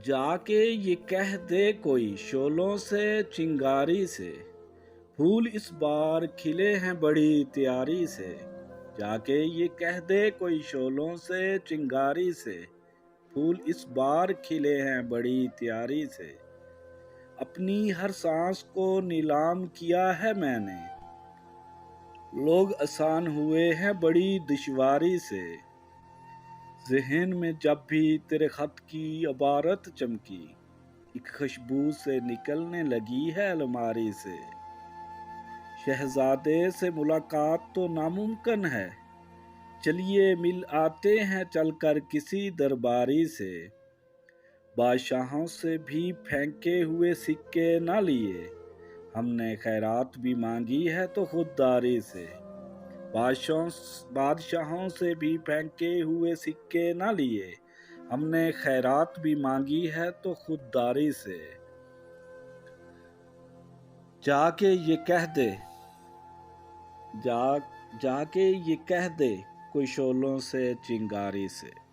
جا کے یہ کہہ دے کوئی شعلوں سے چنگاری سے، پھول اس بار کھلے ہیں بڑی تیاری سے۔ جا کے یہ کہہ دے کوئی شعلوں سے چنگاری سے، پھول اس بار کھلے ہیں بڑی تیاری سے۔ اپنی ہر سانس کو نیلام کیا ہے میں نے، لوگ آسان ہوئے ہیں بڑی دشواری سے۔ ذہن میں جب بھی تیرے خط کی عبارت چمکی، ایک خوشبو سے نکلنے لگی ہے الماری سے۔ شہزادے سے ملاقات تو ناممکن ہے، چلیے مل آتے ہیں چل کر کسی درباری سے۔ بادشاہوں سے بھی پھینکے ہوئے سکے نہ لیے، ہم نے خیرات بھی مانگی ہے تو خودداری سے۔ بادشاہوں سے بھی پھینکے ہوئے سکے نہ لیے، ہم نے خیرات بھی مانگی ہے تو خودداری سے۔ جا کے یہ کہہ دے جا کے یہ کہہ دے کوئی شعلوں سے چنگاری سے۔